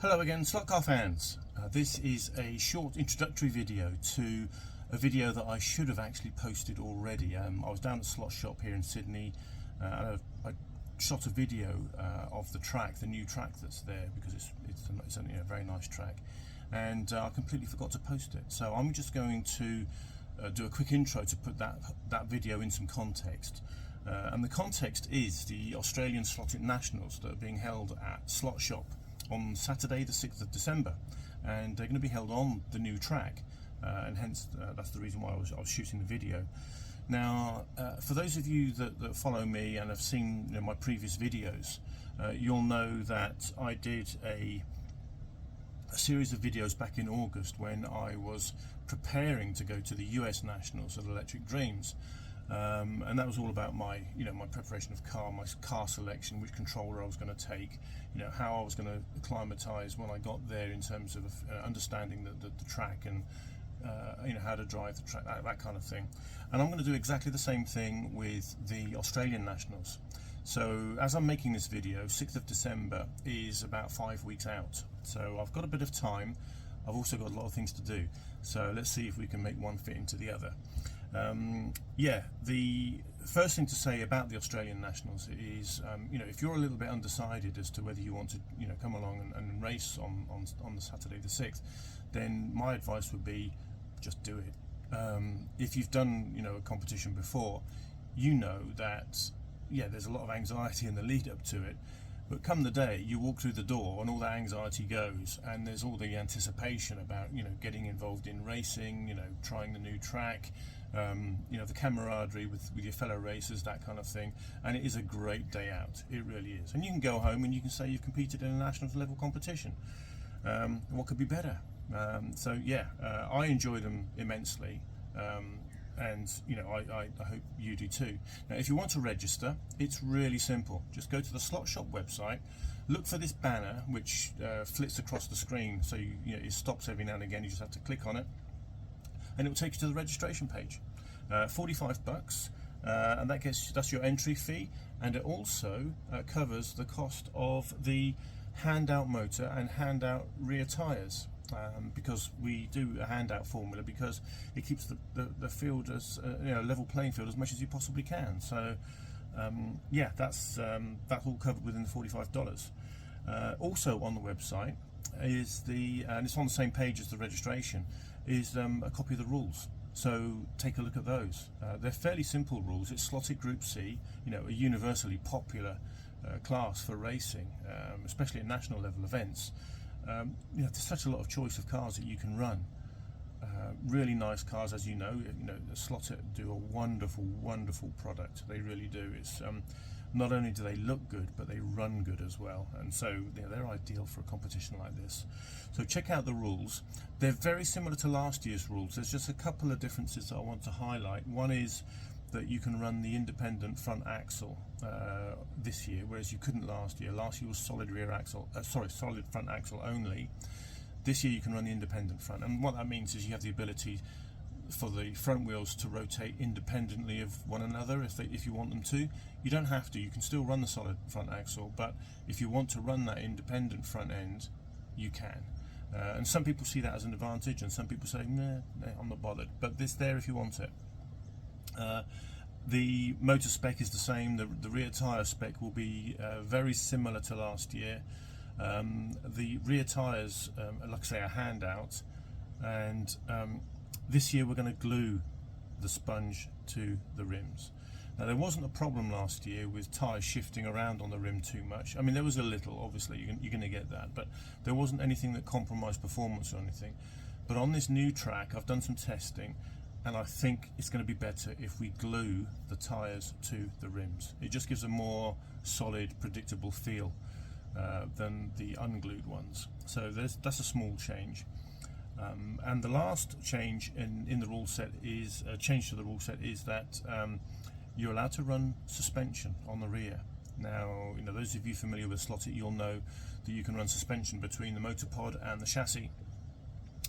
Hello again, Slot Car fans. This is a short introductory video to a video that I should have actually posted already. I was down at Slot Shop here in Sydney. I shot a video of the track, the new track that's there, because it's a very nice track, and I completely forgot to post it. So I'm just going to do a quick intro to put that video in some context. And the context is the Australian Slot.It Nationals that are being held at Slot Shop on Saturday the 6th of December, and they're going to be held on the new track, and hence that's the reason why I was shooting the video. Now for those of you that follow me and have seen my previous videos, you'll know that I did a series of videos back in August when I was preparing to go to the US Nationals at Electric Dreams. And that was all about my preparation of my car selection, which controller I was going to take, how I was going to acclimatise when I got there in terms of understanding the track and how to drive the track, that kind of thing. And I'm going to do exactly the same thing with the Australian Nationals. So as I'm making this video, 6th of December is about 5 weeks out, so I've got a bit of time. I've also got a lot of things to do, so let's see if we can make one fit into the other. The first thing to say about the Australian Nationals is, if you're a little bit undecided as to whether you want to, come along and race on the Saturday the 6th, then my advice would be just do it. If you've done, a competition before, you know that, there's a lot of anxiety in the lead up to it. But come the day, you walk through the door and all that anxiety goes, and there's all the anticipation about, getting involved in racing, trying the new track, the camaraderie with your fellow racers, that kind of thing. And it is a great day out. It really is. And you can go home and you can say you've competed in a national level competition. What could be better? I enjoy them immensely. And I hope you do too. Now, if you want to register, it's really simple. Just go to the Slot Shop website, look for this banner which flits across the screen, so it stops every now and again. You just have to click on it and it will take you to the registration page. $45, and that's your entry fee, and it also covers the cost of the handout motor and handout rear tyres. Because we do a handout formula, because it keeps the field as level playing field as much as you possibly can. So that's all covered within the $45. Also on the website is and it's on the same page as the registration, is a copy of the rules. So take a look at those. They're fairly simple rules. It's Slotted Group C, a universally popular class for racing, especially at national level events. There's such a lot of choice of cars that you can run. Really nice cars, as you know. Slot.It do a wonderful product. They really do. It's not only do they look good, but they run good as well. And so they're ideal for a competition like this. So check out the rules. They're very similar to last year's rules. There's just a couple of differences that I want to highlight. One is that you can run the independent front axle this year, whereas you couldn't last year. Last year was solid solid front axle only. This year you can run the independent front, and what that means is you have the ability for the front wheels to rotate independently of one another if you want them to. You don't have to. You can still run the solid front axle, but if you want to run that independent front end, you can. And some people see that as an advantage, and some people say, nah, I'm not bothered. But this there if you want it. The motor spec is the same. The rear tyre spec will be very similar to last year. The rear tyres, like I say, are handout, and this year we're going to glue the sponge to the rims. Now, there wasn't a problem last year with tyres shifting around on the rim too much. I mean, there was a little, obviously, you're going to get that, but there wasn't anything that compromised performance or anything. But on this new track, I've done some testing, and I think it's going to be better if we glue the tyres to the rims. It just gives a more solid, predictable feel than the unglued ones. So that's a small change. And the last change in the rule set is that you're allowed to run suspension on the rear. Now, those of you familiar with Slot.It, you'll know that you can run suspension between the motor pod and the chassis.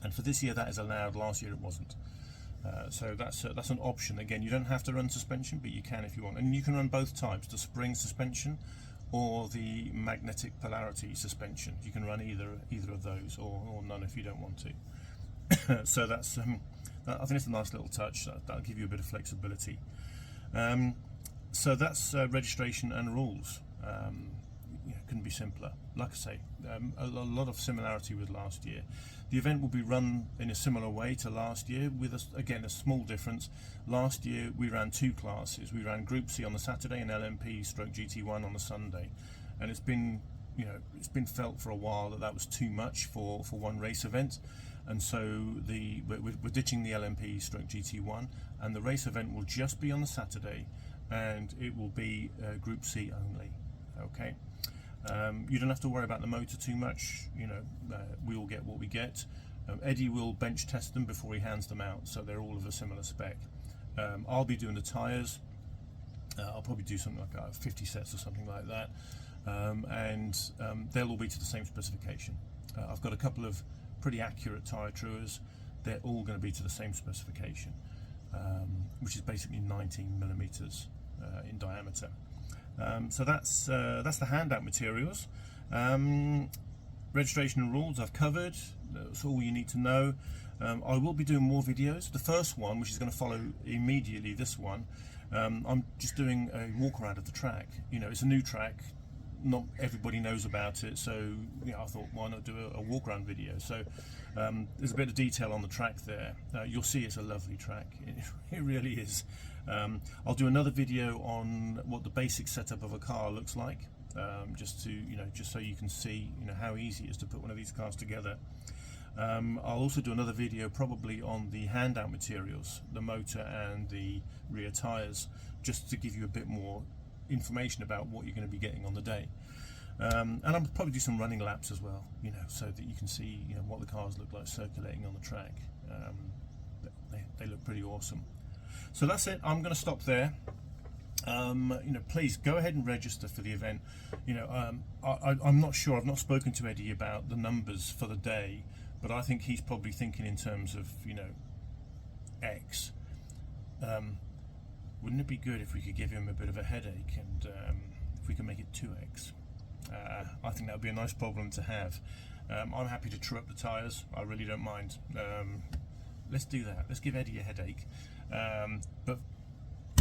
And for this year, that is allowed. Last year, it wasn't. So that's an option. Again, you don't have to run suspension, but you can if you want. And you can run both types, the spring suspension or the magnetic polarity suspension. You can run either of those, or none if you don't want to. So that's I think it's a nice little touch. That'll give you a bit of flexibility. So that's registration and rules. Couldn't be simpler. Like I say, a lot of similarity with last year. The event will be run in a similar way to last year, with again a small difference. Last year we ran 2 classes. We ran Group C on the Saturday and LMP/GT1 on the Sunday, and it's been felt for a while that was too much for one race event, and so we're ditching the LMP/GT1, and the race event will just be on the Saturday, and it will be Group C only. Okay. You don't have to worry about the motor too much. We all get what we get. Eddie will bench test them before he hands them out, so they're all of a similar spec. I'll be doing the tyres. I'll probably do something like 50 sets or something like that, and they'll all be to the same specification. I've got a couple of pretty accurate tyre truers. They're all going to be to the same specification, which is basically 19 millimeters in diameter. So that's the handout materials. Registration and rules I've covered. That's all you need to know. I will be doing more videos. The first one, which is going to follow immediately this one, I'm just doing a walk around of the track. It's a new track. Not everybody knows about it, so I thought, why not do a walk around video? So there's a bit of detail on the track there. You'll see it's a lovely track. It really is. I'll do another video on what the basic setup of a car looks like, just so you can see how easy it is to put one of these cars together. I'll also do another video probably on the handout materials, the motor and the rear tyres, just to give you a bit more information about what you're going to be getting on the day. And I'll probably do some running laps as well, so that you can see what the cars look like circulating on the track. They look pretty awesome. So that's it. I'm going to stop there. Please go ahead and register for the event. I'm not sure. I've not spoken to Eddie about the numbers for the day, but I think he's probably thinking in terms of X. Wouldn't it be good if we could give him a bit of a headache, and if we can make it 2x? I think that would be a nice problem to have. I'm happy to true up the tyres. I really don't mind. Let's do that. Let's give Eddie a headache. But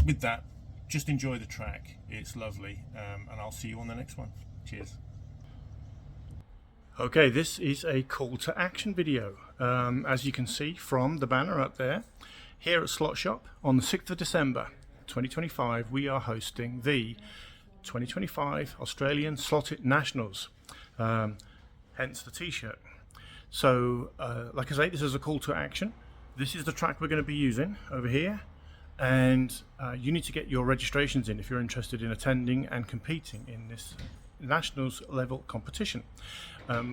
with that, just enjoy the track. It's lovely, and I'll see you on the next one. Cheers. Okay, this is a call to action video. As you can see from the banner up there, here at Slot Shop on the 6th of December 2025, we are hosting the 2025 Australian Slot.It Nationals, hence the t-shirt. So like I say, this is a call to action. This is the track we're going to be using over here, and you need to get your registrations in if you're interested in attending and competing in this nationals level competition.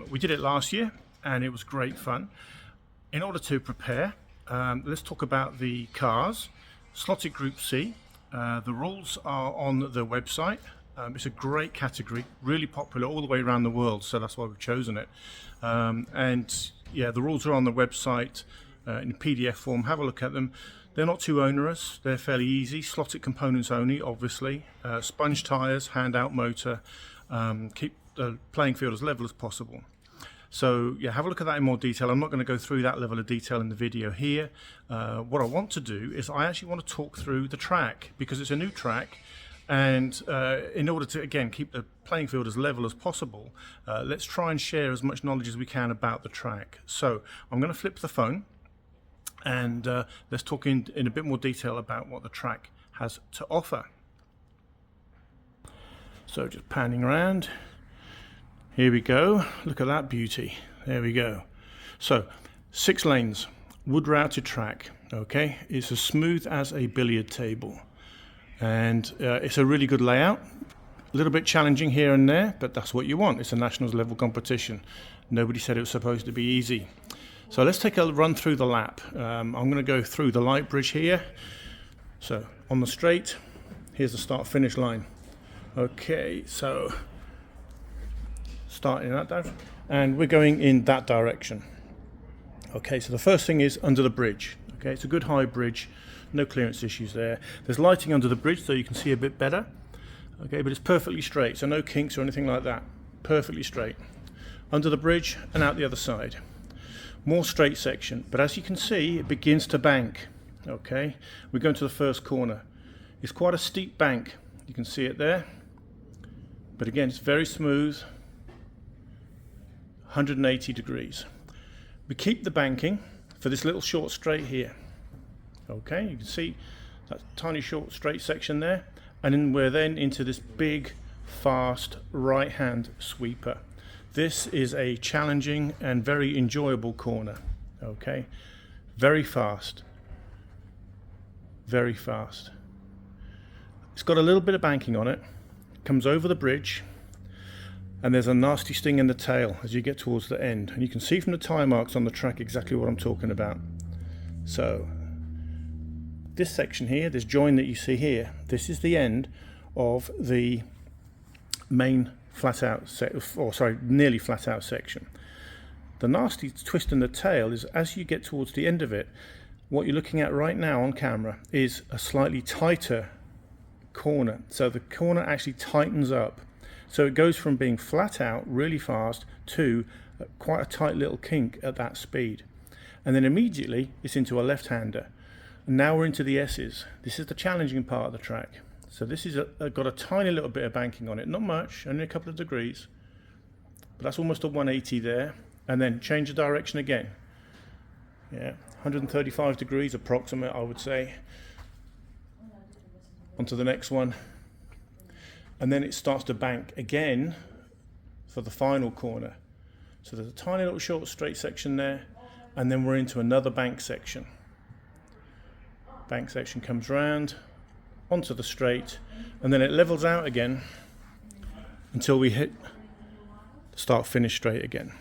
We did it last year and it was great fun. In order to prepare, let's talk about the cars. Slot.It Group C. The rules are on the website. It's a great category, really popular all the way around the world, so that's why we've chosen it. And yeah, the rules are on the website in PDF form. Have a look at them. They're not too onerous. They're fairly easy. Slot.It components only, obviously. Sponge tyres, handout motor. Keep the playing field as level as possible. So yeah, have a look at that in more detail. I'm not going to go through that level of detail in the video here. What I want to do is I actually want to talk through the track, because it's a new track, and in order to again keep the playing field as level as possible, let's try and share as much knowledge as we can about the track. So I'm going to flip the phone and let's talk in a bit more detail about what the track has to offer. So just panning around. Here we go. Look at that beauty. There we go. So 6 lanes, wood routed track. Okay, it's as smooth as a billiard table, and it's a really good layout. A little bit challenging here and there, but that's what you want. It's a nationals level competition. Nobody said it was supposed to be easy. So let's take a run through the lap. I'm going to go through the light bridge here. So on the straight, here's the start finish line. Okay, so starting in that direction, and we're going in that direction. Okay, so the first thing is under the bridge. Okay, it's a good high bridge, no clearance issues there. There's lighting under the bridge so you can see a bit better. Okay, but it's perfectly straight, so no kinks or anything like that. Perfectly straight. Under the bridge and out the other side. More straight section, but as you can see, it begins to bank. Okay, we're going to the first corner. It's quite a steep bank. You can see it there. But again, it's very smooth. 180 degrees. We keep the banking for this little short straight here. Okay, you can see that tiny short straight section there. And then we're then into this big, fast right hand sweeper. This is a challenging and very enjoyable corner. Okay, very fast. Very fast. It's got a little bit of banking on it. Comes over the bridge, and there's a nasty sting in the tail as you get towards the end. And you can see from the tire marks on the track exactly what I'm talking about. So this section here, this join that you see here, this is the end of the main flat out nearly flat out section. The nasty twist in the tail is as you get towards the end of it, what you're looking at right now on camera is a slightly tighter corner. So the corner actually tightens up. So it goes from being flat out really fast to quite a tight little kink at that speed. And then immediately it's into a left-hander. And now we're into the S's. This is the challenging part of the track. So this is got a tiny little bit of banking on it, not much, only a couple of degrees, but that's almost a 180 there. And then change the direction again. Yeah, 135 degrees approximate, I would say. Onto the next one. And then it starts to bank again for the final corner. So there's a tiny little short straight section there, and then we're into another bank section. Bank section comes round onto the straight, and then it levels out again until we hit start finish straight again.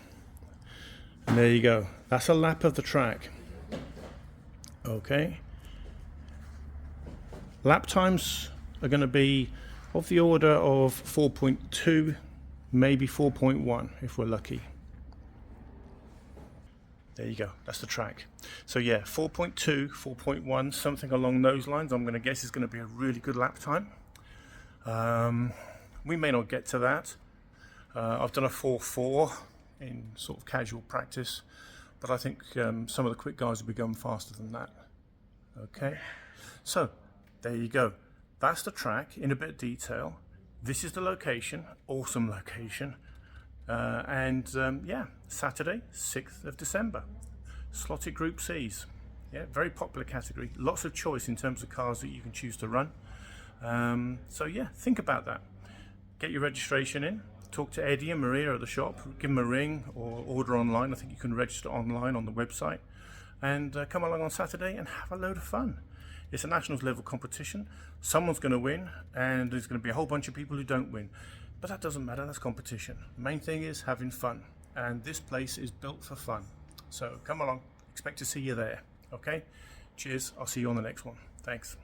And there you go. That's a lap of the track. Okay. Lap times are going to be of the order of 4.2, maybe 4.1 if we're lucky. There you go, that's the track. So yeah, 4.2, 4.1, something along those lines. I'm going to guess is going to be a really good lap time. We may not get to that. I've done a 4.4 in sort of casual practice, but I think some of the quick guys will be going faster than that. Okay, so there you go. That's the track in a bit of detail. This is the location, awesome location. Yeah, Saturday, 6th of December. Slot.It Group C's. Yeah, very popular category. Lots of choice in terms of cars that you can choose to run. So yeah, think about that. Get your registration in. Talk to Eddie and Maria at the shop. Give them a ring or order online. I think you can register online on the website. And come along on Saturday and have a load of fun. It's a nationals level competition. Someone's going to win, and there's going to be a whole bunch of people who don't win. But that doesn't matter, that's competition. The main thing is having fun. And this place is built for fun. So come along, expect to see you there. Okay? Cheers, I'll see you on the next one. Thanks.